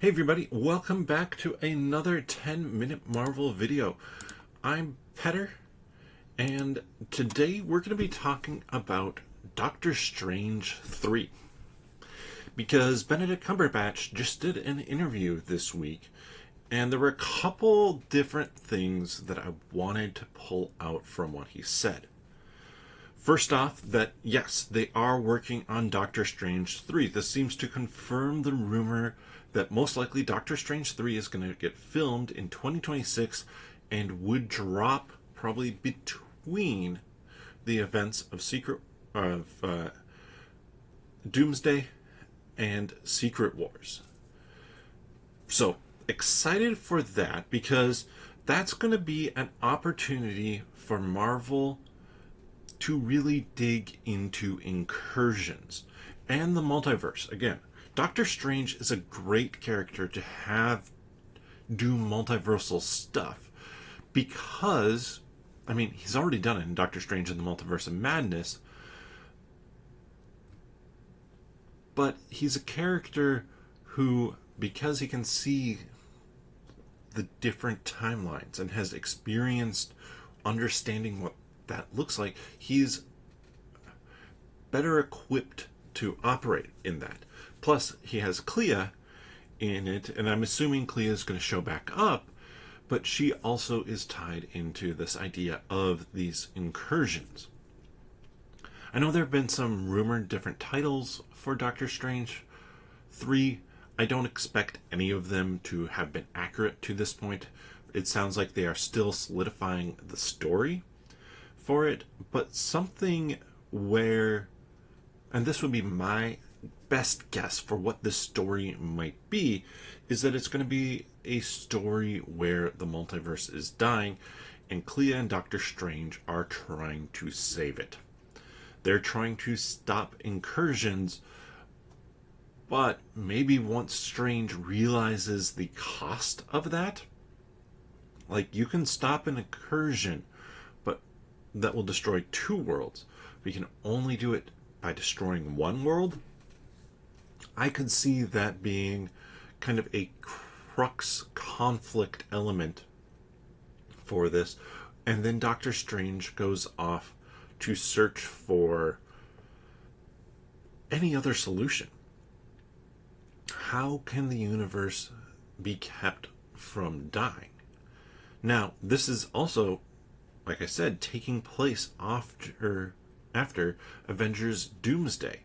Hey everybody, welcome back to another 10-minute Marvel video. I'm Petter, and today we're going to be talking about Doctor Strange 3. Because Benedict Cumberbatch just did an interview this week, and there were a couple different things that I wanted to pull out from what he said. First off, that yes, they are working on Doctor Strange 3. This seems to confirm the rumor that most likely Doctor Strange 3 is going to get filmed in 2026 and would drop probably between the events of Doomsday and Secret Wars. So, excited for that because that's going to be an opportunity for Marvel to really dig into incursions and the multiverse. Again, Doctor Strange is a great character to have do multiversal stuff because, he's already done it in Doctor Strange in the Multiverse of Madness, but he's a character who, because he can see the different timelines and has experienced understanding what that looks like, he's better equipped to operate in that. Plus, he has Clea in it, and I'm assuming Clea is going to show back up, but she also is tied into this idea of these incursions. I know there have been some rumored different titles for Doctor Strange 3. I don't expect any of them to have been accurate to this point. It sounds like they are still solidifying the story for it, but something where, and this would be my best guess for what this story might be, is that it's going to be a story where the multiverse is dying and Clea and Doctor Strange are trying to save it. They're trying to stop incursions, but maybe once Strange realizes the cost of that, like, you can stop an incursion, but that will destroy two worlds. We can only do it by destroying one world. I could see that being kind of a crux conflict element for this. And then Doctor Strange goes off to search for any other solution. How can the universe be kept from dying? Now, this is also, like I said, taking place after Avengers Doomsday.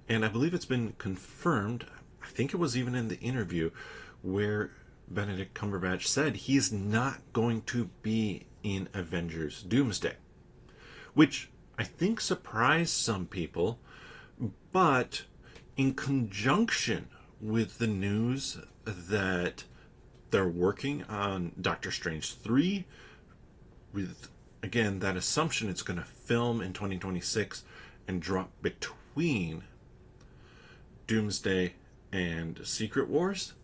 And I believe it's been confirmed, I think it was even in the interview, where Benedict Cumberbatch said he's not going to be in Avengers Doomsday. Which I think surprised some people, but in conjunction with the news that they're working on Doctor Strange 3, with, again, that assumption it's going to film in 2026 and drop between Doomsday and Secret Wars,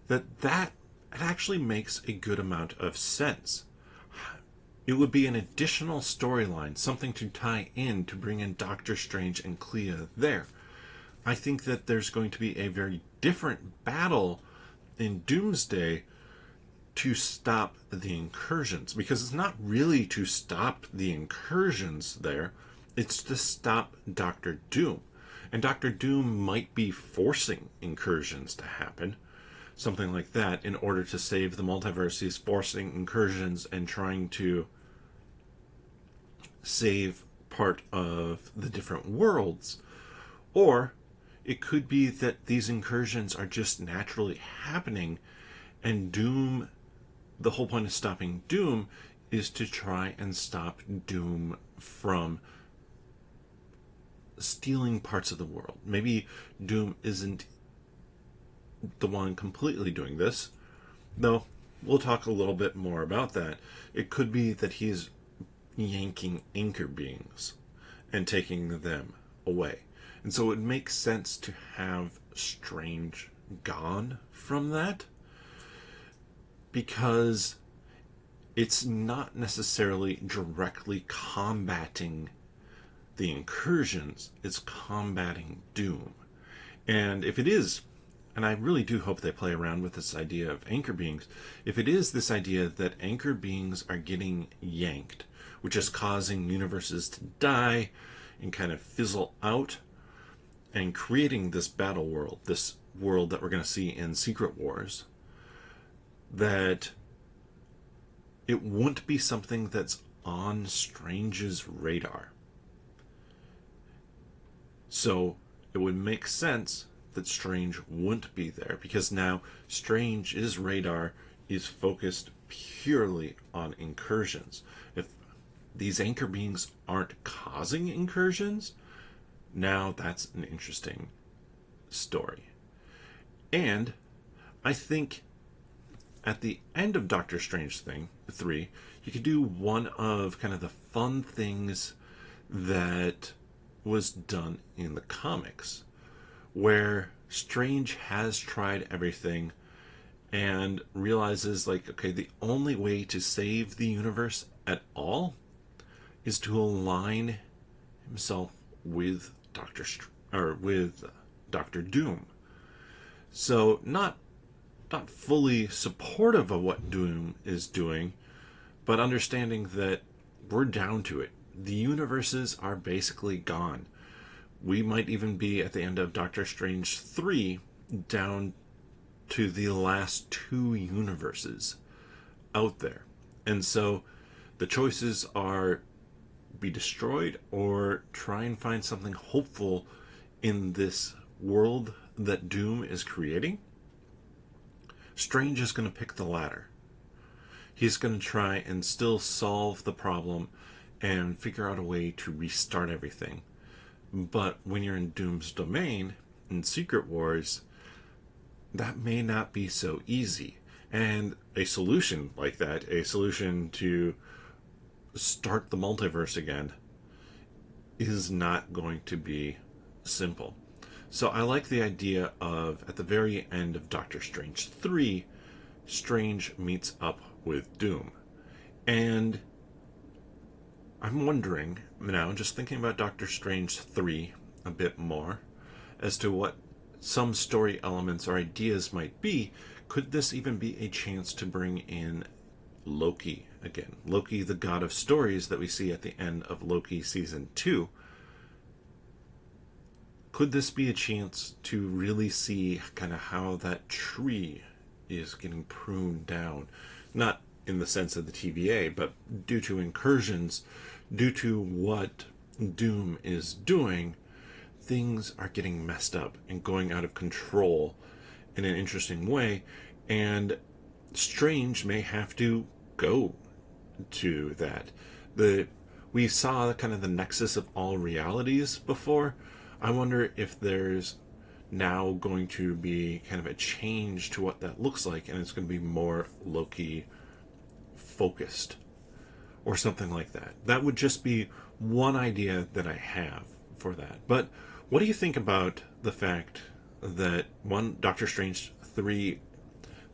that it actually makes a good amount of sense. It would be an additional storyline, something to tie in to bring in Doctor Strange and Clea there. I think that there's going to be a very different battle in Doomsday to stop the incursions, because it's not really to stop the incursions there, it's to stop Doctor Doom. And Doctor Doom might be forcing incursions to happen, something like that, in order to save the multiverse. He's forcing incursions and trying to save part of the different worlds. Or it could be that these incursions are just naturally happening, and Doom, the whole point of stopping Doom is to try and stop Doom from stealing parts of the world. Maybe Doom isn't the one completely doing this, though we'll talk a little bit more about that. It could be that he's yanking anchor beings and taking them away. And so it makes sense to have Strange gone from that, because it's not necessarily directly combating the incursions, it's combating Doom. And if it is and I really do hope they play around with this idea of anchor beings, if it is this idea that anchor beings are getting yanked, which is causing universes to die and kind of fizzle out, and creating this battle world, this world that we're going to see in Secret Wars, that it won't be something that's on Strange's radar. So it would make sense that Strange wouldn't be there, because now Strange's radar is focused purely on incursions. If these anchor beings aren't causing incursions, now that's an interesting story. And I think at the end of Doctor Strange 3, you could do one of kind of the fun things that was done in the comics, where Strange has tried everything and realizes, like, okay, the only way to save the universe at all is to align himself with Doctor Doom. So not fully supportive of what Doom is doing, but understanding that we're down to it. The universes are basically gone. We might even be at the end of Doctor Strange 3 down to the last 2 universes out there. And so the choices are be destroyed or try and find something hopeful in this world that Doom is creating. Strange is going to pick the latter. He's going to try and still solve the problem and figure out a way to restart everything. But when you're in Doom's domain, in Secret Wars, that may not be so easy. And a solution like that, a solution to start the multiverse again, is not going to be simple. So I like the idea of, at the very end of Doctor Strange 3, Strange meets up with Doom. And I'm wondering now, just thinking about Doctor Strange 3 a bit more, as to what some story elements or ideas might be. Could this even be a chance to bring in Loki again? Loki, the god of stories that we see at the end of Loki Season 2. Could this be a chance to really see kind of how that tree is getting pruned down? Not in the sense of the TVA, but due to incursions, due to what Doom is doing, things are getting messed up and going out of control in an interesting way, and Strange may have to go to that. We saw kind of the nexus of all realities before. I wonder if there's now going to be kind of a change to what that looks like, and it's going to be more Loki focused or something like that. That would just be one idea that I have for that. But what do you think about the fact that, one, Doctor Strange 3,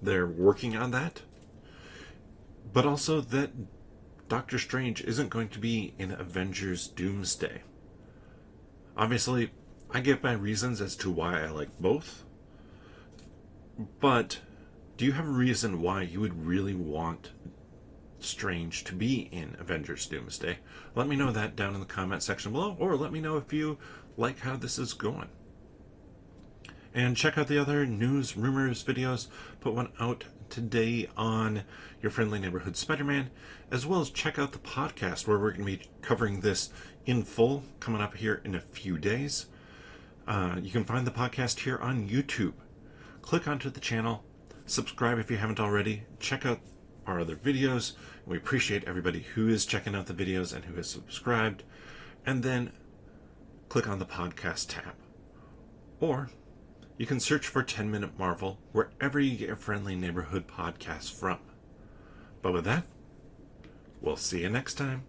they're working on that, but also that Doctor Strange isn't going to be in Avengers Doomsday? Obviously, I give my reasons as to why I like both, but do you have a reason why you would really want Strange to be in Avengers Doomsday? Let me know that down in the comment section below, or let me know if you like how this is going. And check out the other news, rumors videos. Put one out today on your friendly neighborhood Spider-Man, as well as check out the podcast where we're going to be covering this in full coming up here in a few days. You can find the podcast here on YouTube. Click onto the channel, subscribe if you haven't already, check out our other videos. We appreciate everybody who is checking out the videos and who has subscribed. And then click on the podcast tab. Or you can search for 10 Minute Marvel wherever you get your friendly neighborhood podcasts from. But with that, we'll see you next time.